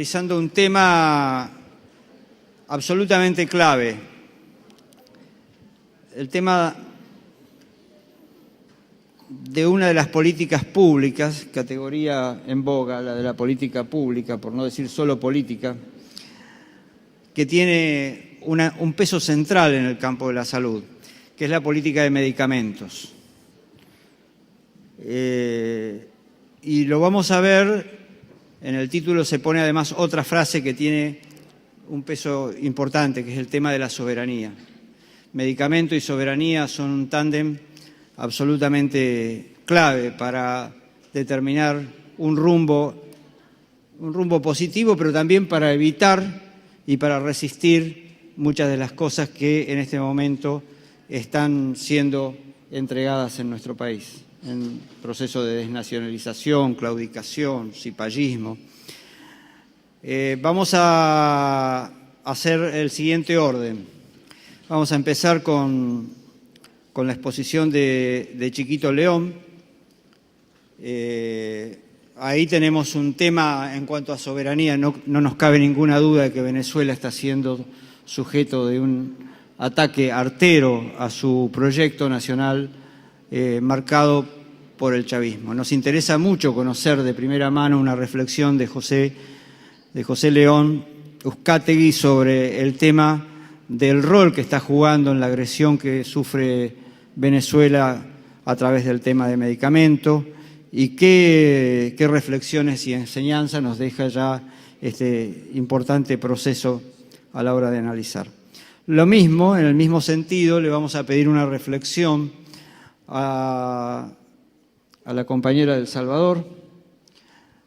analizando un tema absolutamente clave, el tema de una de las políticas públicas, categoría en boga, la de la política pública, por no decir solo política, que tiene un peso central en el campo de la salud, que es la política de medicamentos. Y lo vamos a ver, en el título se pone además otra frase que tiene un peso importante, que es el tema de la soberanía. Medicamento y soberanía son un tándem absolutamente clave para determinar un rumbo positivo, pero también para evitar y para resistir muchas de las cosas que en este momento están siendo entregadas en nuestro país, en proceso de desnacionalización, claudicación, cipallismo. Vamos a hacer el siguiente orden. Vamos a empezar con la exposición de Chiquito León. Ahí tenemos un tema en cuanto a soberanía. No nos cabe ninguna duda de que Venezuela está siendo sujeto de un ataque artero a su proyecto nacional marcado por el chavismo. Nos interesa mucho conocer de primera mano una reflexión de José León Uzcategui sobre el tema del rol que está jugando en la agresión que sufre Venezuela a través del tema de medicamentos y qué reflexiones y enseñanzas nos deja ya este importante proceso a la hora de analizar. Lo mismo, en el mismo sentido, le vamos a pedir una reflexión a la compañera del Salvador,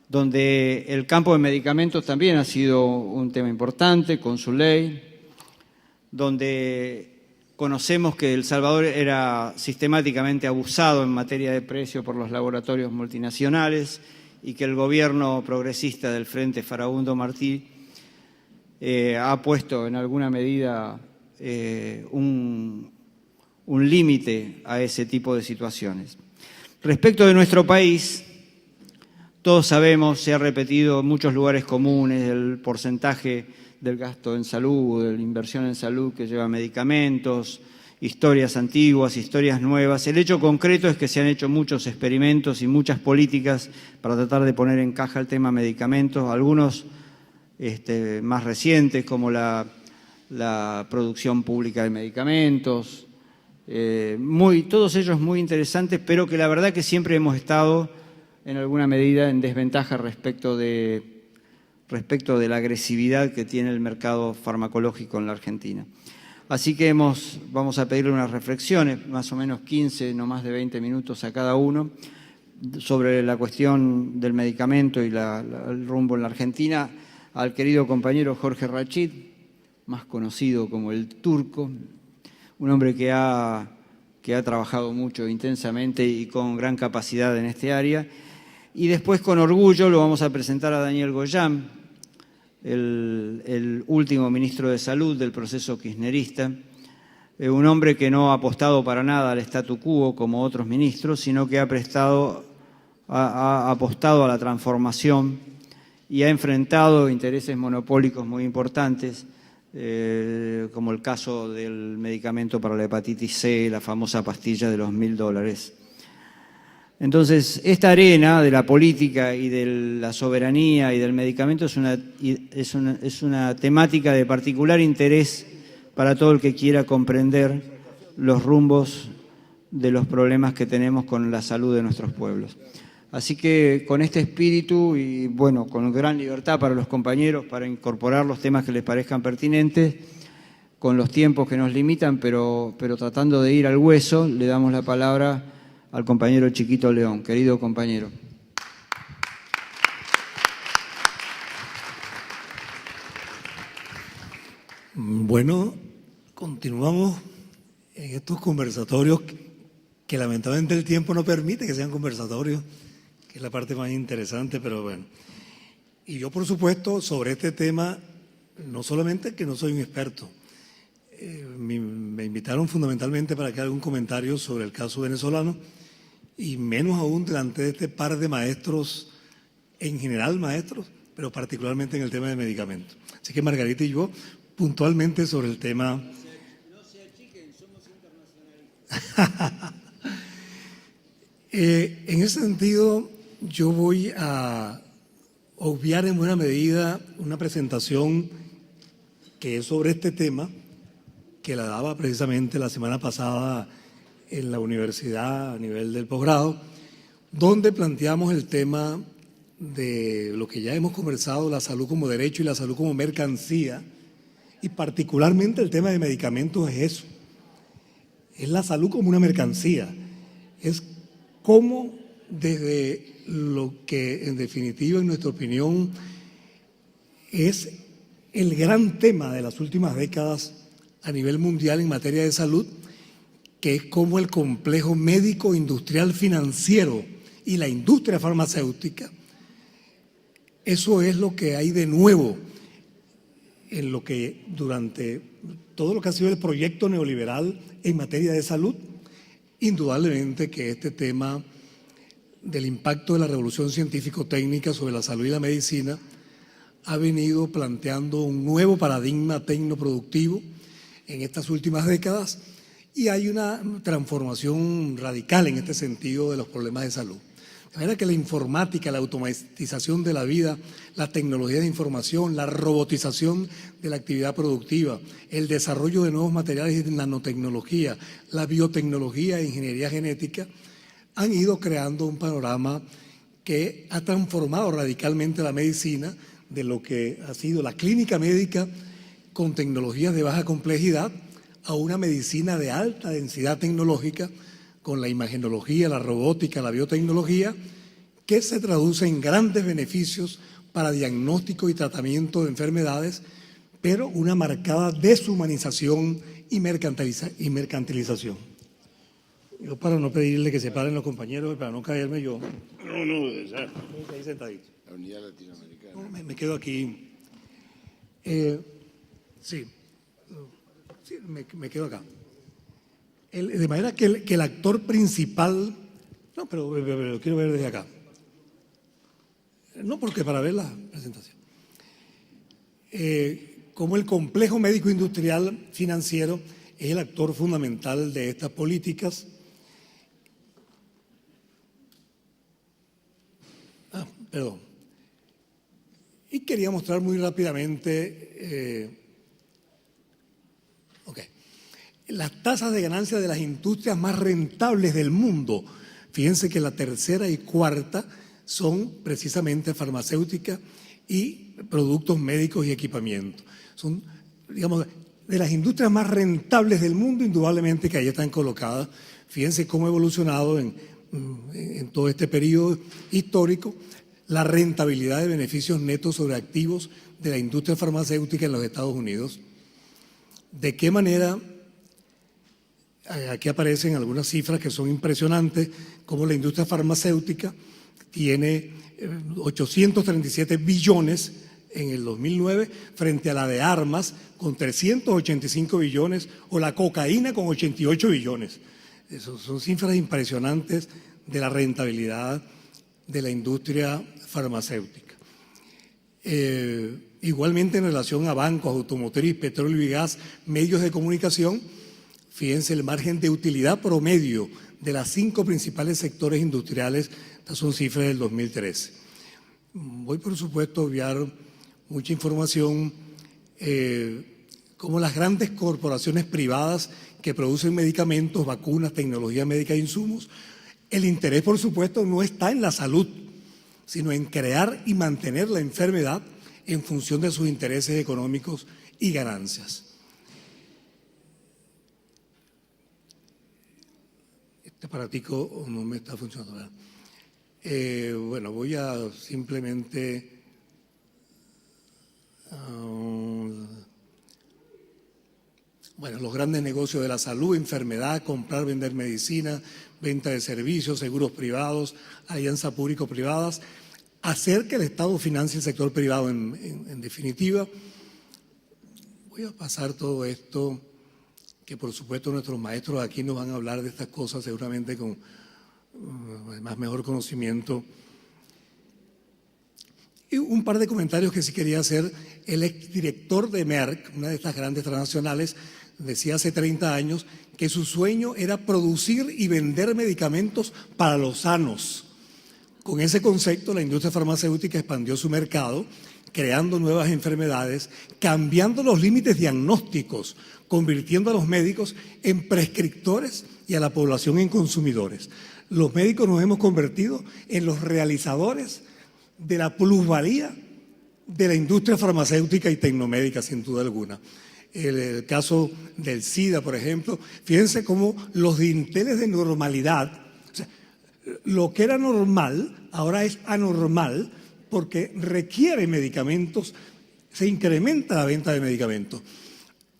donde el campo de medicamentos también ha sido un tema importante con su ley, donde conocemos que El Salvador era sistemáticamente abusado en materia de precio por los laboratorios multinacionales y que el gobierno progresista del Frente Farabundo Martí ha puesto en alguna medida un límite a ese tipo de situaciones. Respecto de nuestro país, todos sabemos, se ha repetido en muchos lugares comunes, el porcentaje del gasto en salud, de la inversión en salud que lleva medicamentos, historias antiguas, historias nuevas. El hecho concreto es que se han hecho muchos experimentos y muchas políticas para tratar de poner en caja el tema medicamentos, algunos más recientes como la producción pública de medicamentos, todos ellos muy interesantes, pero que la verdad que siempre hemos estado en alguna medida en desventaja respecto de la agresividad que tiene el mercado farmacológico en la Argentina. Así que vamos a pedirle unas reflexiones, más o menos 15, no más de 20 minutos a cada uno, sobre la cuestión del medicamento y el rumbo en la Argentina, al querido compañero Jorge Rachid, más conocido como el Turco, un hombre que ha trabajado mucho, intensamente y con gran capacidad en este área. Y después, con orgullo, lo vamos a presentar a Daniel Goyán, el último ministro de Salud del proceso kirchnerista, un hombre que no ha apostado para nada al statu quo como otros ministros, sino que ha apostado a la transformación y ha enfrentado intereses monopólicos muy importantes, como el caso del medicamento para la hepatitis C, la famosa pastilla de los $1000. Entonces, esta arena de la política y de la soberanía y del medicamento es una temática de particular interés para todo el que quiera comprender los rumbos de los problemas que tenemos con la salud de nuestros pueblos. Así que con este espíritu y bueno, con gran libertad para los compañeros para incorporar los temas que les parezcan pertinentes, con los tiempos que nos limitan, pero tratando de ir al hueso, le damos la palabra al compañero Chiquito León. Querido compañero. Bueno, continuamos en estos conversatorios que lamentablemente el tiempo no permite que sean conversatorios, que es la parte más interesante, pero bueno. Y yo, por supuesto, sobre este tema, no solamente que no soy un experto, me invitaron fundamentalmente para que haga un comentario sobre el caso venezolano y menos aún delante de este par de maestros, en general maestros, pero particularmente en el tema de medicamentos. Así que Margarita y yo, puntualmente sobre el tema... No se achiquen, somos internacionalistas. En ese sentido, yo voy a obviar en buena medida una presentación que es sobre este tema, que la daba precisamente la semana pasada en la universidad a nivel del posgrado, donde planteamos el tema de lo que ya hemos conversado, la salud como derecho y la salud como mercancía, y particularmente el tema de medicamentos es eso, es la salud como una mercancía, es cómo desde lo que en definitiva, en nuestra opinión, es el gran tema de las últimas décadas a nivel mundial en materia de salud, que es cómo el complejo médico, industrial, financiero y la industria farmacéutica, eso es lo que hay de nuevo en lo que durante todo lo que ha sido el proyecto neoliberal en materia de salud. Indudablemente que este tema del impacto de la revolución científico-técnica sobre la salud y la medicina ha venido planteando un nuevo paradigma tecnoproductivo en estas últimas décadas y hay una transformación radical en este sentido de los problemas de salud. De manera que la informática, la automatización de la vida, la tecnología de información, la robotización de la actividad productiva, el desarrollo de nuevos materiales de nanotecnología, la biotecnología e ingeniería genética, han ido creando un panorama que ha transformado radicalmente la medicina de lo que ha sido la clínica médica con tecnologías de baja complejidad a una medicina de alta densidad tecnológica con la imagenología, la robótica, la biotecnología, que se traduce en grandes beneficios para diagnóstico y tratamiento de enfermedades, pero una marcada deshumanización y mercantilización. Yo, para no pedirle que se paren los compañeros, para no caerme yo. No, ya. Ahí sentadito. La unidad latinoamericana. No, me quedo aquí. Sí, me quedo acá. De manera que el actor principal, no, pero lo quiero ver desde acá. No, porque para ver la presentación. Como el complejo médico industrial financiero es el actor fundamental de estas políticas. Perdón. Y quería mostrar muy rápidamente las tasas de ganancia de las industrias más rentables del mundo. Fíjense que la tercera y cuarta son precisamente farmacéutica y productos médicos y equipamiento. Son, digamos, de las industrias más rentables del mundo, indudablemente que ahí están colocadas. Fíjense cómo ha evolucionado en todo este periodo histórico la rentabilidad de beneficios netos sobre activos de la industria farmacéutica en los Estados Unidos. ¿De qué manera? Aquí aparecen algunas cifras que son impresionantes, como la industria farmacéutica tiene 837 billones en el 2009 frente a la de armas con 385 billones o la cocaína con 88 billones. Esas son cifras impresionantes de la rentabilidad de la industria farmacéutica. Igualmente en relación a bancos, automotriz, petróleo y gas, medios de comunicación, fíjense el margen de utilidad promedio de las 5 principales sectores industriales, estas son cifras del 2013. Voy por supuesto a obviar mucha información, como las grandes corporaciones privadas que producen medicamentos, vacunas, tecnología médica e insumos. El interés por supuesto no está en la salud, sino en crear y mantener la enfermedad en función de sus intereses económicos y ganancias. Este aparatico no me está funcionando. Bueno, voy a simplemente los grandes negocios de la salud, enfermedad, comprar, vender medicina, venta de servicios, seguros privados, alianzas público-privadas, hacer que el Estado financie el sector privado en definitiva. Voy a pasar todo esto, que por supuesto nuestros maestros aquí nos van a hablar de estas cosas seguramente con mejor conocimiento. Y un par de comentarios que sí quería hacer. El exdirector de Merck, una de estas grandes transnacionales, decía hace 30 años que su sueño era producir y vender medicamentos para los sanos. Con ese concepto, la industria farmacéutica expandió su mercado, creando nuevas enfermedades, cambiando los límites diagnósticos, convirtiendo a los médicos en prescriptores y a la población en consumidores. Los médicos nos hemos convertido en los realizadores de la plusvalía de la industria farmacéutica y tecnomédica, sin duda alguna. El caso del SIDA, por ejemplo, fíjense cómo los dinteles de normalidad, o sea, lo que era normal ahora es anormal porque requiere medicamentos, se incrementa la venta de medicamentos.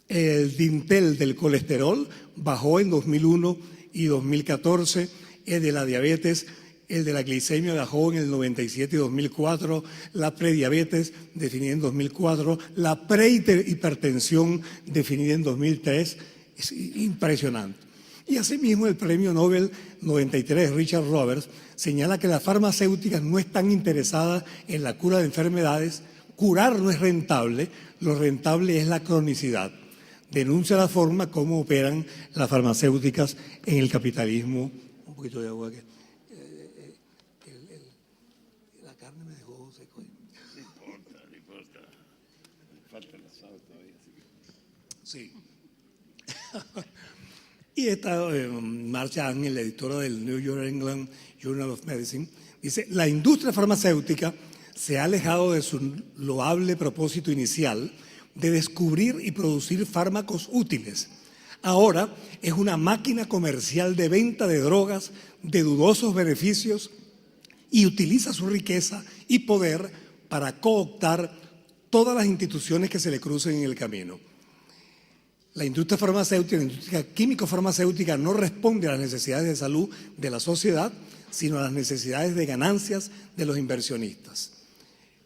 El dintel del colesterol bajó en 2001 y 2014, el de la diabetes, el de la glicemia bajó en el 97 y 2004, la prediabetes definida en 2004, la prehipertensión definida en 2003, es impresionante. Y asimismo el premio Nobel 93, Richard Roberts, señala que las farmacéuticas no están interesadas en la cura de enfermedades, curar no es rentable, lo rentable es la cronicidad. Denuncia la forma como operan las farmacéuticas en el capitalismo. Un poquito de agua aquí. La carne me dejó seco. No importa, no importa. Me falta el asado todavía, así que... Sí. Y esta Marcia Angel, la editora del New York England Journal of Medicine, dice: la industria farmacéutica se ha alejado de su loable propósito inicial de descubrir y producir fármacos útiles. Ahora es una máquina comercial de venta de drogas de dudosos beneficios y utiliza su riqueza y poder para cooptar todas las instituciones que se le crucen en el camino. La industria farmacéutica, la industria químico-farmacéutica no responde a las necesidades de salud de la sociedad, sino a las necesidades de ganancias de los inversionistas.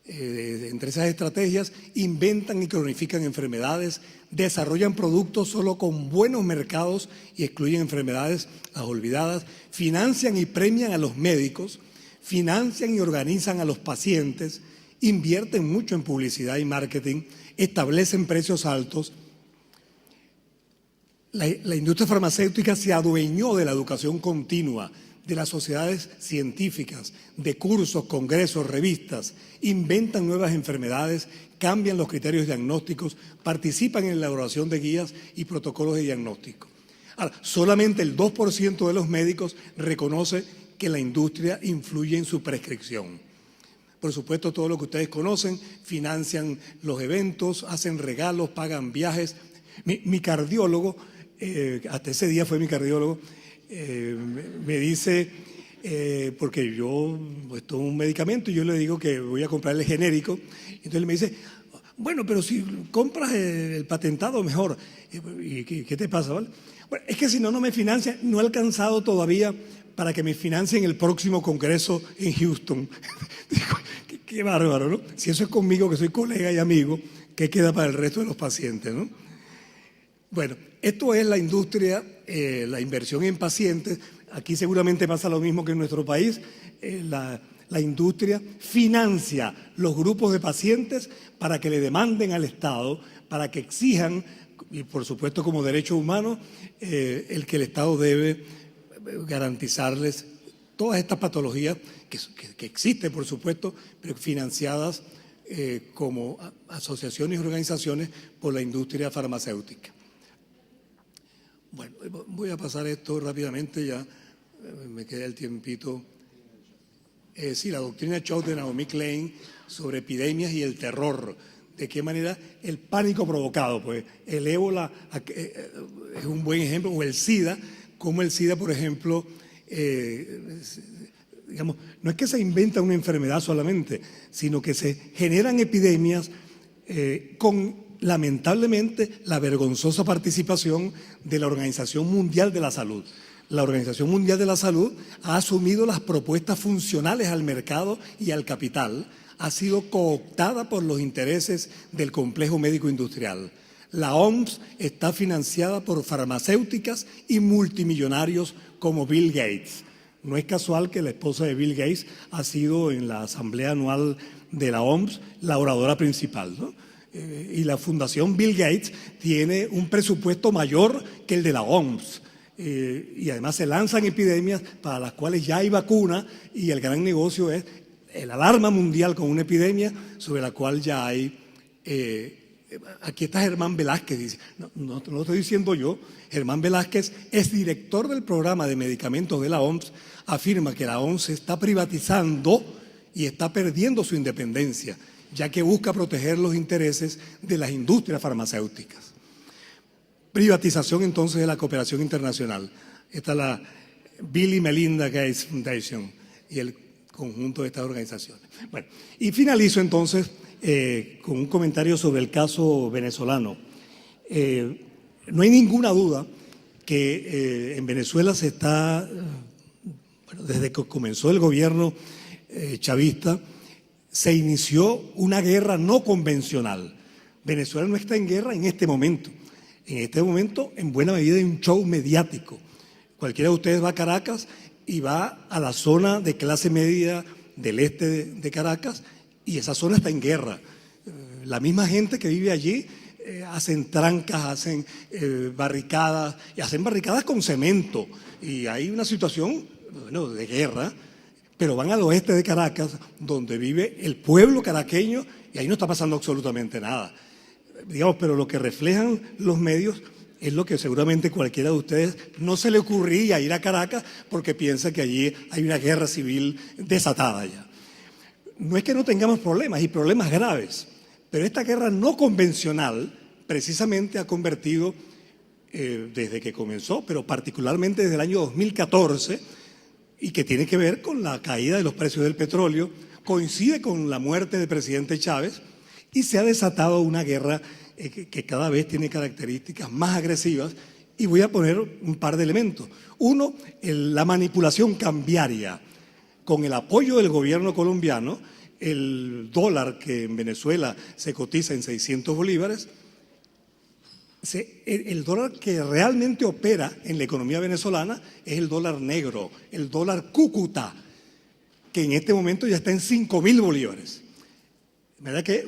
Entre esas estrategias, inventan y cronifican enfermedades, desarrollan productos solo con buenos mercados y excluyen enfermedades, las olvidadas, financian y premian a los médicos, financian y organizan a los pacientes, invierten mucho en publicidad y marketing, establecen precios altos. La industria farmacéutica se adueñó de la educación continua, de las sociedades científicas, de cursos, congresos, revistas, inventan nuevas enfermedades, cambian los criterios diagnósticos, participan en la elaboración de guías y protocolos de diagnóstico. Ahora, solamente el 2% de los médicos reconoce que la industria influye en su prescripción. Por supuesto, todo lo que ustedes conocen, financian los eventos, hacen regalos, pagan viajes. Mi cardiólogo, hasta ese día fue mi cardiólogo, me dice, porque yo tomo un medicamento y yo le digo que voy a comprarle genérico, entonces él me dice, bueno, pero si compras el patentado mejor. ¿Y qué te pasa, vale? Bueno, es que si no me financian, no he alcanzado todavía para que me financien el próximo congreso en Houston. Qué bárbaro, ¿no? Si eso es conmigo, que soy colega y amigo, ¿qué queda para el resto de los pacientes, no? Bueno, esto es la industria, la inversión en pacientes. Aquí seguramente pasa lo mismo que en nuestro país. La industria financia los grupos de pacientes para que le demanden al Estado, para que exijan, y por supuesto como derecho humano, el que el Estado debe garantizarles todas estas patologías que existen, por supuesto, pero financiadas como asociaciones y organizaciones por la industria farmacéutica. Bueno, voy a pasar esto rápidamente, ya me queda el tiempito. Sí, la doctrina Choate de Naomi Klein sobre epidemias y el terror. De qué manera el pánico provocado, pues el ébola es un buen ejemplo, o el SIDA, como el SIDA, por ejemplo, digamos, no es que se inventa una enfermedad solamente, sino que se generan epidemias con, lamentablemente, la vergonzosa participación de la Organización Mundial de la Salud. La Organización Mundial de la Salud ha asumido las propuestas funcionales al mercado y al capital, ha sido cooptada por los intereses del complejo médico industrial. La OMS está financiada por farmacéuticas y multimillonarios como Bill Gates. No es casual que la esposa de Bill Gates ha sido en la asamblea anual de la OMS la oradora principal, ¿no? Y la Fundación Bill Gates tiene un presupuesto mayor que el de la OMS. Y además se lanzan epidemias para las cuales ya hay vacuna, y el gran negocio es el alarma mundial con una epidemia sobre la cual ya hay... aquí está Germán Velázquez, dice, no lo estoy diciendo yo. Germán Velázquez es director del programa de medicamentos de la OMS, afirma que la OMS se está privatizando y está perdiendo su independencia, ya que busca proteger los intereses de las industrias farmacéuticas. Privatización entonces de la cooperación internacional. Esta es la Bill y Melinda Gates Foundation y el conjunto de estas organizaciones. Bueno, y finalizo entonces con un comentario sobre el caso venezolano. No hay ninguna duda que en Venezuela se está, desde que comenzó el gobierno chavista, se inició una guerra no convencional. Venezuela no está en guerra en este momento. En este momento, en buena medida, hay un show mediático. Cualquiera de ustedes va a Caracas y va a la zona de clase media del este de Caracas, y esa zona está en guerra. La misma gente que vive allí hacen trancas, hacen barricadas, y hacen barricadas con cemento, y hay una situación, bueno, de guerra. Pero van al oeste de Caracas, donde vive el pueblo caraqueño, y ahí no está pasando absolutamente nada. Digamos, pero lo que reflejan los medios es lo que seguramente cualquiera de ustedes no se le ocurría ir a Caracas porque piensa que allí hay una guerra civil desatada ya. No es que no tengamos problemas, y problemas graves, pero esta guerra no convencional precisamente ha convertido, desde que comenzó, pero particularmente desde el año 2014, y que tiene que ver con la caída de los precios del petróleo, coincide con la muerte del presidente Chávez, y se ha desatado una guerra que cada vez tiene características más agresivas, y voy a poner un par de elementos. Uno, la manipulación cambiaria. Con el apoyo del gobierno colombiano, el dólar, que en Venezuela se cotiza en 600 bolívares, el dólar que realmente opera en la economía venezolana es el dólar negro, el dólar Cúcuta, que en este momento ya está en 5.000 bolívares. ¿Verdad que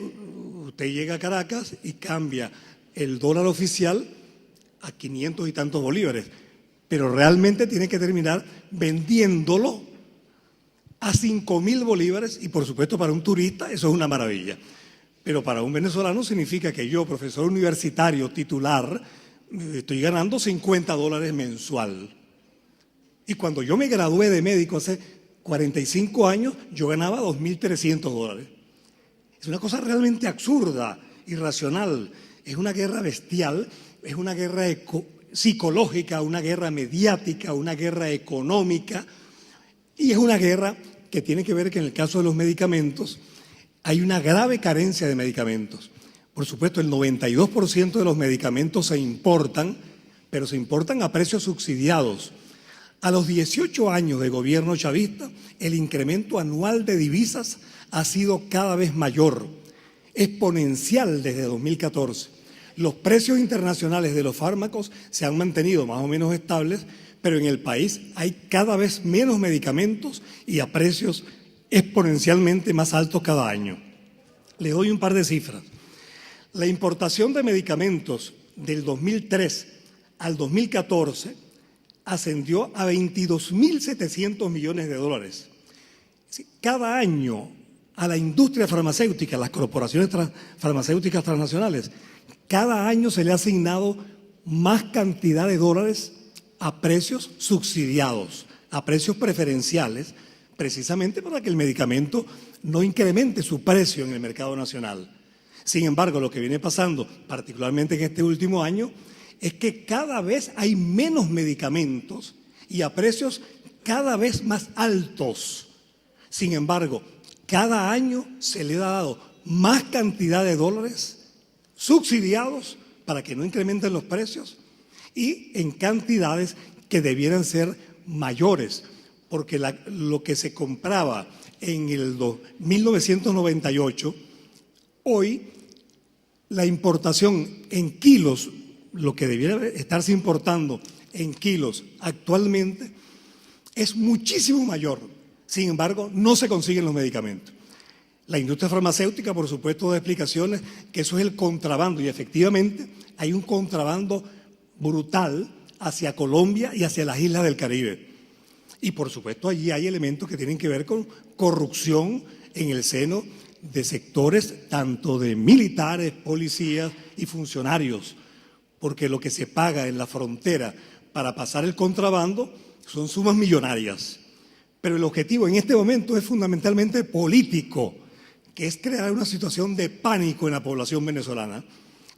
usted llega a Caracas y cambia el dólar oficial a 500 y tantos bolívares, pero realmente tiene que terminar vendiéndolo a 5.000 bolívares, y por supuesto para un turista eso es una maravilla. Pero para un venezolano significa que yo, profesor universitario titular, estoy ganando $50 mensual. Y cuando yo me gradué de médico hace 45 años, yo ganaba $2.300. Es una cosa realmente absurda, irracional. Es una guerra bestial, es una guerra psicológica, una guerra mediática, una guerra económica, y es una guerra que tiene que ver que en el caso de los medicamentos hay una grave carencia de medicamentos. Por supuesto, el 92% de los medicamentos se importan, pero se importan a precios subsidiados. A los 18 años de gobierno chavista, el incremento anual de divisas ha sido cada vez mayor, exponencial desde 2014. Los precios internacionales de los fármacos se han mantenido más o menos estables, pero en el país hay cada vez menos medicamentos y a precios exponencialmente más altos cada año. Le doy un par de cifras. La importación de medicamentos del 2003 al 2014 ascendió a $22.700 millones. Cada año a la industria farmacéutica, las corporaciones farmacéuticas transnacionales, cada año se le ha asignado más cantidad de dólares a precios subsidiados, a precios preferenciales, precisamente para que el medicamento no incremente su precio en el mercado nacional. Sin embargo, lo que viene pasando, particularmente en este último año, es que cada vez hay menos medicamentos y a precios cada vez más altos. Sin embargo, cada año se le ha dado más cantidad de dólares subsidiados para que no incrementen los precios y en cantidades que debieran ser mayores, porque lo que se compraba en el 1998, hoy la importación en kilos, lo que debiera estarse importando en kilos actualmente, es muchísimo mayor. Sin embargo, no se consiguen los medicamentos. La industria farmacéutica, por supuesto, da explicaciones que eso es el contrabando, y efectivamente hay un contrabando brutal hacia Colombia y hacia las islas del Caribe. Y por supuesto allí hay elementos que tienen que ver con corrupción en el seno de sectores tanto de militares, policías y funcionarios, porque lo que se paga en la frontera para pasar el contrabando son sumas millonarias. Pero el objetivo en este momento es fundamentalmente político, que es crear una situación de pánico en la población venezolana,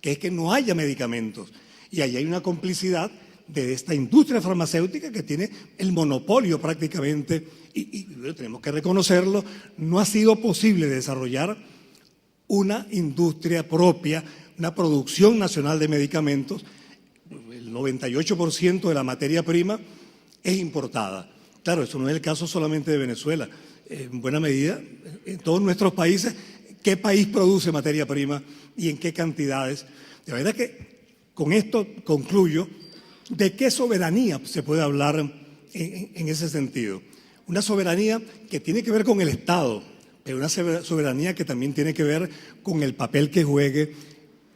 que es que no haya medicamentos. Y ahí hay una complicidad de esta industria farmacéutica que tiene el monopolio prácticamente, y tenemos que reconocerlo, no ha sido posible desarrollar una industria propia, una producción nacional de medicamentos. El 98% de la materia prima es importada. Claro, eso no es el caso solamente de Venezuela. En buena medida, en todos nuestros países, ¿qué país produce materia prima y en qué cantidades? De verdad que con esto concluyo. ¿De qué soberanía se puede hablar en ese sentido? Una soberanía que tiene que ver con el Estado, pero una soberanía que también tiene que ver con el papel que juegue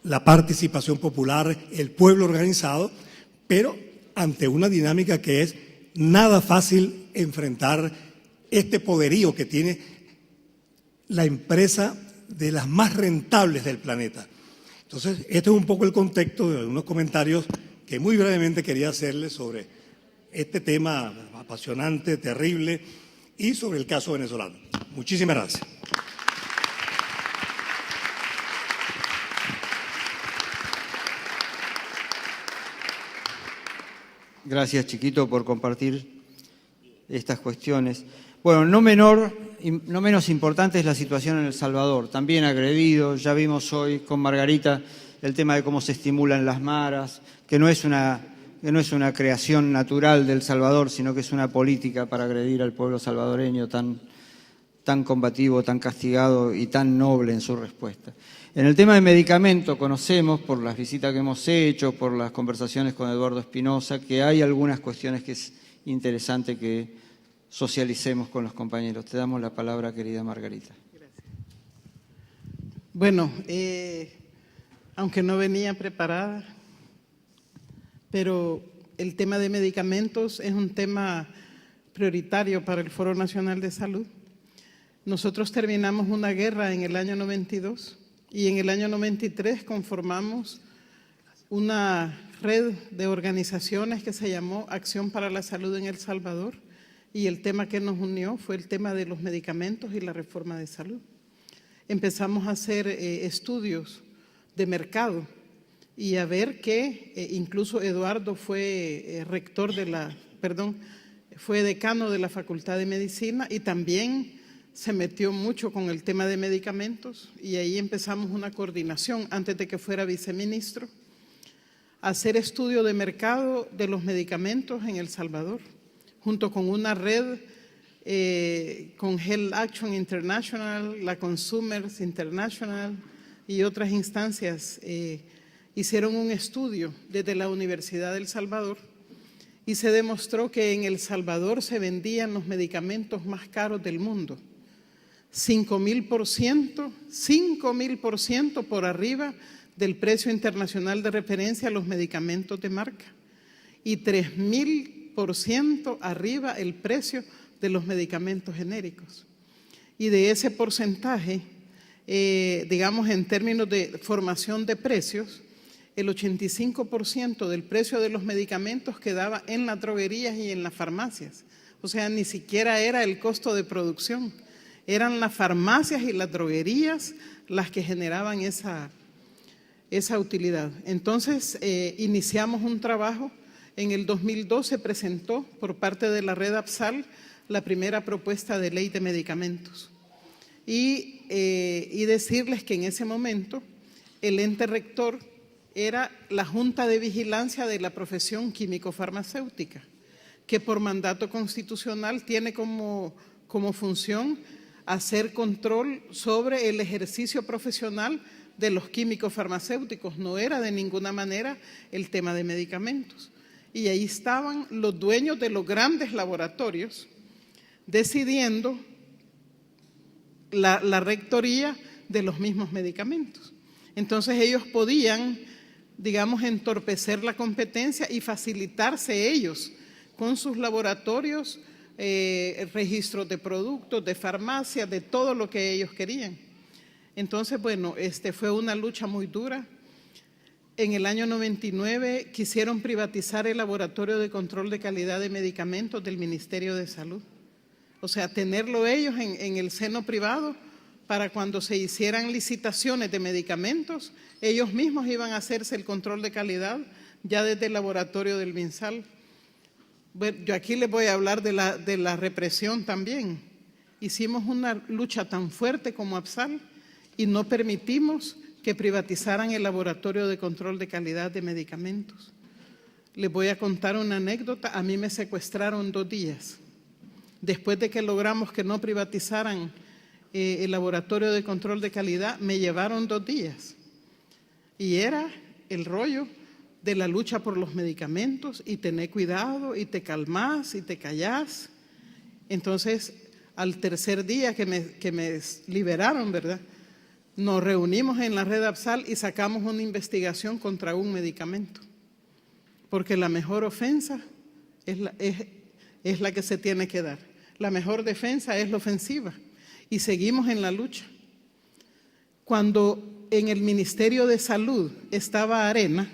la participación popular, el pueblo organizado, pero ante una dinámica que es nada fácil enfrentar este poderío que tiene la empresa de las más rentables del planeta. Entonces, este es un poco el contexto de unos comentarios que muy brevemente quería hacerles sobre este tema apasionante, terrible, y sobre el caso venezolano. Muchísimas gracias. Gracias, Chiquito, por compartir estas cuestiones. Bueno, no menos importante es la situación en El Salvador, también agredido. Ya vimos hoy con Margarita el tema de cómo se estimulan las maras, que no es una creación natural del Salvador, sino que es una política para agredir al pueblo salvadoreño tan combativo, tan castigado y tan noble en su respuesta. En el tema de medicamentos conocemos, por las visitas que hemos hecho, por las conversaciones con Eduardo Espinosa, que hay algunas cuestiones que es interesante que socialicemos con los compañeros. Te damos la palabra, querida Margarita. Gracias. Bueno, aunque no venía preparada, pero el tema de medicamentos es un tema prioritario para el Foro Nacional de Salud. Nosotros terminamos una guerra en el año 92 y en el año 93 conformamos una red de organizaciones que se llamó Acción para la Salud en El Salvador, y el tema que nos unió fue el tema de los medicamentos y la reforma de salud. Empezamos a hacer estudios de mercado y a ver que incluso Eduardo fue fue decano de la Facultad de Medicina y también se metió mucho con el tema de medicamentos, y ahí empezamos una coordinación antes de que fuera viceministro, a hacer estudio de mercado de los medicamentos en El Salvador, junto con una red con Health Action International, la Consumers International y otras instancias. Hicieron un estudio desde la Universidad de El Salvador y se demostró que en El Salvador se vendían los medicamentos más caros del mundo, 5.000% por arriba del precio internacional de referencia a los medicamentos de marca y 3.000% arriba el precio de los medicamentos genéricos. Y de ese porcentaje, digamos en términos de formación de precios, el 85% del precio de los medicamentos quedaba en las droguerías y en las farmacias. O sea, ni siquiera era el costo de producción, eran las farmacias y las droguerías las que generaban esa utilidad. Entonces, iniciamos un trabajo. En el 2012 presentó por parte de la red APSAL la primera propuesta de ley de medicamentos. Y decirles que en ese momento el ente rector era la Junta de Vigilancia de la Profesión Químico-Farmacéutica, que por mandato constitucional tiene como función hacer control sobre el ejercicio profesional de los químicos farmacéuticos. No era de ninguna manera el tema de medicamentos. y ahí estaban los dueños de los grandes laboratorios decidiendo la rectoría de los mismos medicamentos. Entonces ellos podían, digamos, entorpecer la competencia y facilitarse ellos con sus laboratorios, registros de productos, de farmacia, de todo lo que ellos querían. Entonces, bueno, fue una lucha muy dura. En el año 99 quisieron privatizar el Laboratorio de Control de Calidad de Medicamentos del Ministerio de Salud. O sea, tenerlo ellos en el seno privado para cuando se hicieran licitaciones de medicamentos, ellos mismos iban a hacerse el control de calidad ya desde el laboratorio del MinSal. Bueno, yo aquí les voy a hablar de la represión también. Hicimos una lucha tan fuerte como APSAL y no permitimos que privatizaran el Laboratorio de Control de Calidad de Medicamentos. Les voy a contar una anécdota. A mí me secuestraron 2 días. Después de que logramos que no privatizaran el Laboratorio de Control de Calidad, me llevaron 2 días. Y era el rollo de la lucha por los medicamentos y tener cuidado y te calmás y te callás. Entonces, al tercer día que me liberaron, ¿verdad?, nos reunimos en la red APSAL y sacamos una investigación contra un medicamento. Porque la mejor ofensa es la que se tiene que dar. La mejor defensa es la ofensiva. Y seguimos en la lucha. Cuando en el Ministerio de Salud estaba Arena,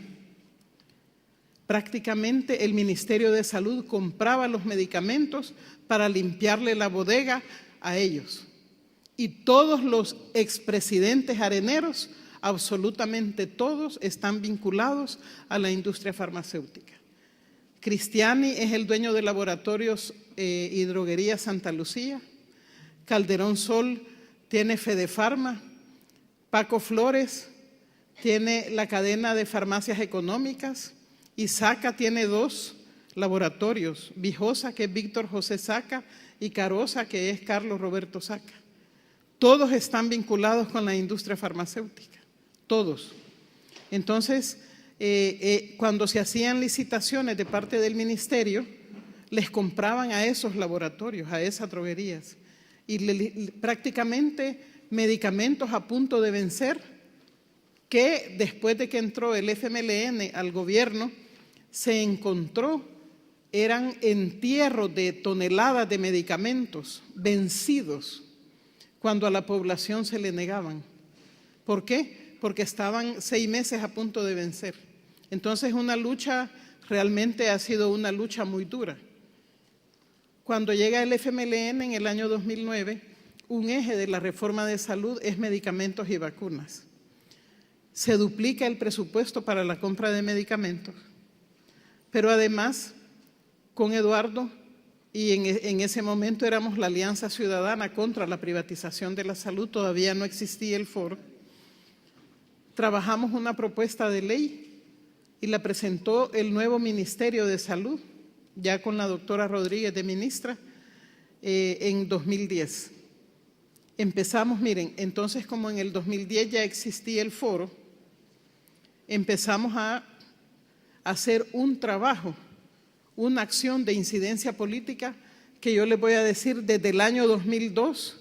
prácticamente el Ministerio de Salud compraba los medicamentos para limpiarle la bodega a ellos. Y todos los expresidentes areneros, absolutamente todos, están vinculados a la industria farmacéutica. Cristiani es el dueño de Laboratorios y Droguería Santa Lucía. Calderón Sol tiene Fedefarma. Paco Flores tiene la cadena de farmacias económicas. Y Saca tiene 2 laboratorios. Vijosa, que es Víctor José Saca, y Carosa, que es Carlos Roberto Saca. Todos están vinculados con la industria farmacéutica, todos. Entonces, cuando se hacían licitaciones de parte del ministerio, les compraban a esos laboratorios, a esas droguerías, y prácticamente medicamentos a punto de vencer, que después de que entró el FMLN al gobierno, se encontró, eran entierros de toneladas de medicamentos vencidos, cuando a la población se le negaban. ¿Por qué? Porque estaban 6 meses a punto de vencer. Entonces una lucha, realmente ha sido una lucha muy dura. Cuando llega el FMLN en el año 2009, un eje de la reforma de salud es medicamentos y vacunas. Se duplica el presupuesto para la compra de medicamentos, pero además, con Eduardo, y en ese momento éramos la Alianza Ciudadana contra la privatización de la salud, todavía no existía el foro, trabajamos una propuesta de ley y la presentó el nuevo Ministerio de Salud, ya con la doctora Rodríguez de ministra, en 2010. Empezamos, miren, entonces como en el 2010 ya existía el foro, empezamos a hacer un trabajo, una acción de incidencia política que yo les voy a decir desde el año 2002,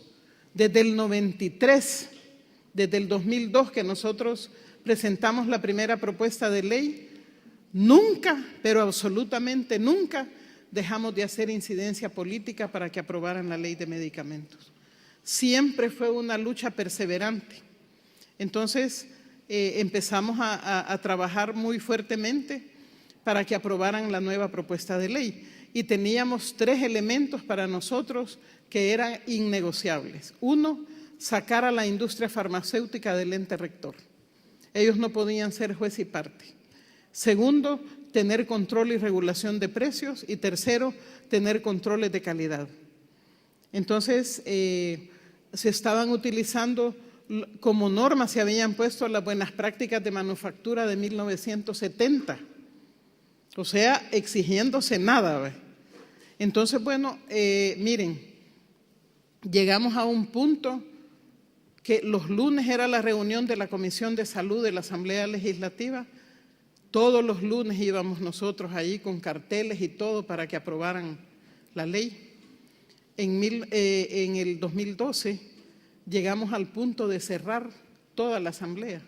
desde el 93, desde el 2002 que nosotros presentamos la primera propuesta de ley, nunca, pero absolutamente nunca, dejamos de hacer incidencia política para que aprobaran la ley de medicamentos. Siempre fue una lucha perseverante. Entonces empezamos a trabajar muy fuertemente para que aprobaran la nueva propuesta de ley. Y teníamos 3 elementos para nosotros que eran innegociables. 1, sacar a la industria farmacéutica del ente rector. Ellos no podían ser juez y parte. 2, tener control y regulación de precios. Y 3, tener controles de calidad. Entonces, se estaban utilizando como norma, se habían puesto las buenas prácticas de manufactura de 1970. O sea, exigiéndose nada, ¿ve? Entonces, bueno, miren, llegamos a un punto que los lunes era la reunión de la Comisión de Salud de la Asamblea Legislativa. Todos los lunes íbamos nosotros ahí con carteles y todo para que aprobaran la ley. En el 2012 llegamos al punto de cerrar toda la asamblea.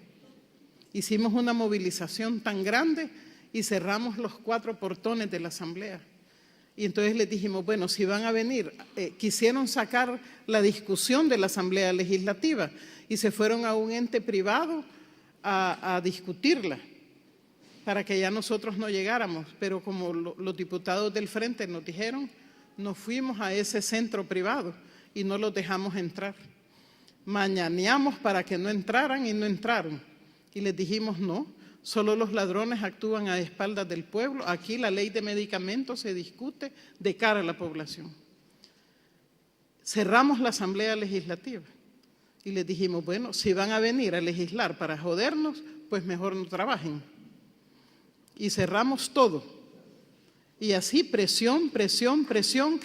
Hicimos una movilización tan grande y cerramos los 4 portones de la asamblea. Y entonces les dijimos, bueno, si van a venir, quisieron sacar la discusión de la asamblea legislativa y se fueron a un ente privado a discutirla para que ya nosotros no llegáramos. Pero como los diputados del frente nos dijeron, nos fuimos a ese centro privado y no los dejamos entrar. Mañaneamos para que no entraran y no entraron. Y les dijimos, no, solo los ladrones actúan a espaldas del pueblo. Aquí la ley de medicamentos se discute de cara a la población. Cerramos la asamblea legislativa y les dijimos, bueno, si van a venir a legislar para jodernos, pues mejor no trabajen. Y cerramos todo. Y así presión, presión, presión.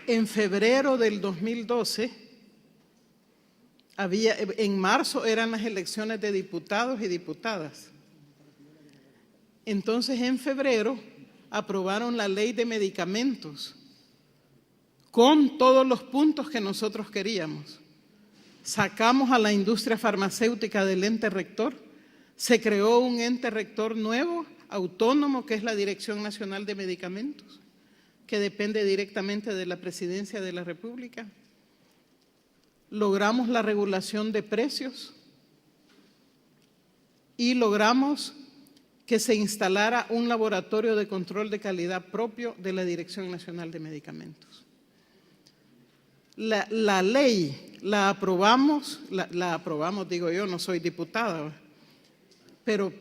En febrero del 2012, en marzo eran las elecciones de diputados y diputadas. Entonces, en febrero aprobaron la ley de medicamentos con todos los puntos que nosotros queríamos. Sacamos a la industria farmacéutica del ente rector, se creó un ente rector nuevo, autónomo, que es la Dirección Nacional de Medicamentos, que depende directamente de la Presidencia de la República. Logramos la regulación de precios y logramos que se instalara un laboratorio de control de calidad propio de la Dirección Nacional de Medicamentos. La ley la aprobamos, digo yo, no soy diputada, pero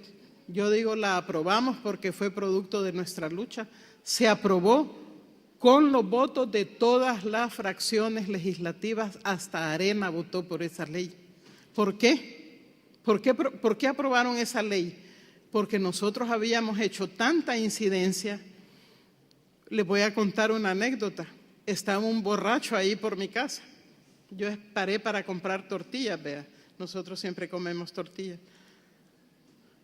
yo digo la aprobamos porque fue producto de nuestra lucha. Se aprobó con los votos de todas las fracciones legislativas, hasta Arena votó por esa ley. ¿Por qué? ¿Por qué aprobaron esa ley? Porque nosotros habíamos hecho tanta incidencia. Les voy a contar una anécdota. Estaba un borracho ahí por mi casa. Yo paré para comprar tortillas, vea. Nosotros siempre comemos tortillas.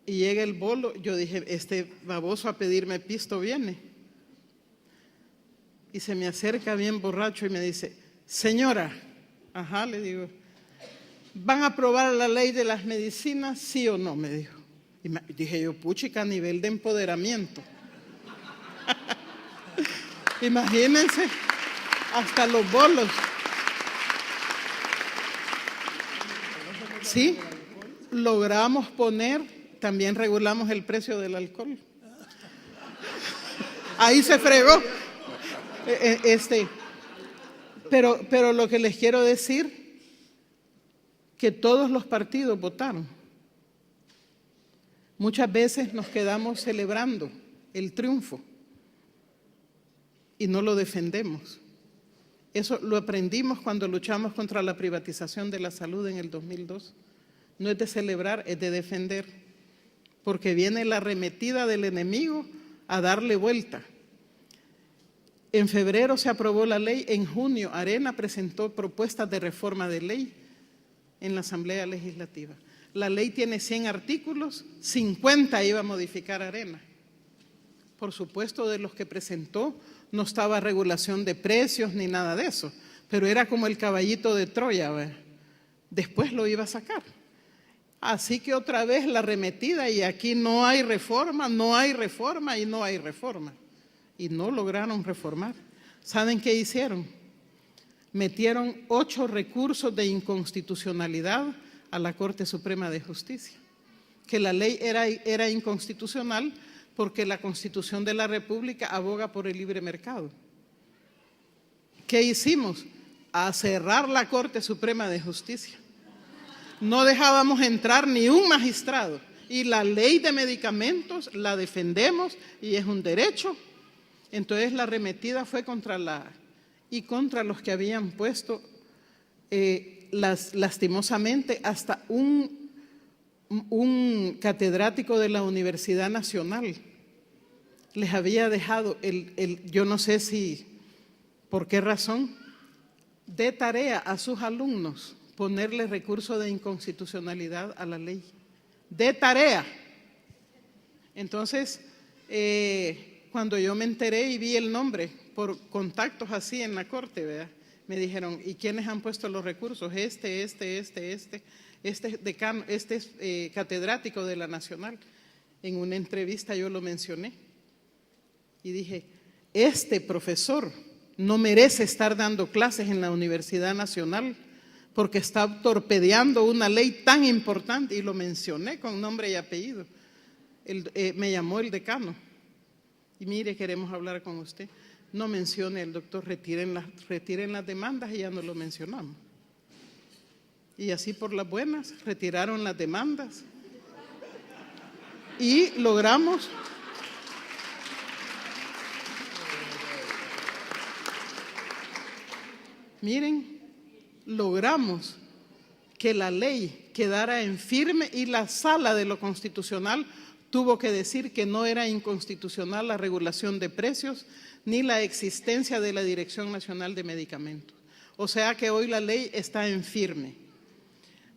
Y llega el bolo, yo dije, este baboso a pedirme pisto viene. Y se me acerca bien borracho y me dice, señora, ajá, le digo, ¿van a aprobar la ley de las medicinas, sí o no? Me dijo. Y dije yo, puchica, a nivel de empoderamiento. Imagínense, hasta los bolos. Sí, logramos poner, también regulamos el precio del alcohol. Ahí se fregó. Pero lo que les quiero decir, que todos los partidos votaron. Muchas veces nos quedamos celebrando el triunfo y no lo defendemos. Eso lo aprendimos cuando luchamos contra la privatización de la salud en el 2002. No es de celebrar, es de defender, porque viene la arremetida del enemigo a darle vuelta. En febrero se aprobó la ley, en junio Arena presentó propuestas de reforma de ley en la Asamblea Legislativa. La ley tiene 100 artículos, 50 iba a modificar Arena. Por supuesto, de los que presentó no estaba regulación de precios ni nada de eso, pero era como el caballito de Troya, ¿ve? Después lo iba a sacar. Así que otra vez la arremetida, y aquí no hay reforma, no hay reforma y no hay reforma. Y no lograron reformar. ¿Saben qué hicieron? Metieron 8 recursos de inconstitucionalidad a la Corte Suprema de Justicia, que la ley era inconstitucional porque la Constitución de la República aboga por el libre mercado. ¿Qué hicimos? A cerrar la Corte Suprema de Justicia. No dejábamos entrar ni un magistrado. Y la ley de medicamentos la defendemos y es un derecho. Entonces la arremetida fue contra los que habían puesto, lastimosamente, hasta un catedrático de la Universidad Nacional les había dejado yo no sé si, por qué razón, dé tarea a sus alumnos ponerle recurso de inconstitucionalidad a la ley. De tarea. Entonces, cuando yo me enteré y vi el nombre por contactos así en la corte, ¿verdad? Me dijeron, ¿y quiénes han puesto los recursos? Este decano, catedrático de la Nacional. En una entrevista yo lo mencioné y dije, este profesor no merece estar dando clases en la Universidad Nacional porque está torpedeando una ley tan importante, y lo mencioné con nombre y apellido. Me llamó el decano y mire, queremos hablar con usted. No mencione al doctor, retiren las demandas, y ya no lo mencionamos. Y así por las buenas retiraron las demandas y logramos logramos que la ley quedara en firme, y la Sala de lo Constitucional tuvo que decir que no era inconstitucional la regulación de precios ni la existencia de la Dirección Nacional de Medicamentos. O sea que hoy la ley está en firme.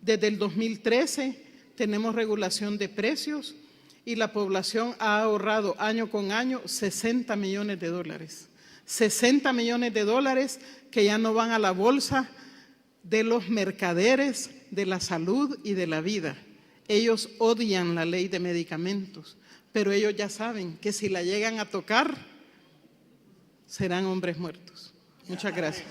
Desde el 2013 tenemos regulación de precios y la población ha ahorrado año con año $60 millones. 60 millones de dólares que ya no van a la bolsa de los mercaderes de la salud y de la vida. Ellos odian la ley de medicamentos, pero ellos ya saben que si la llegan a tocar, serán hombres muertos. Muchas gracias.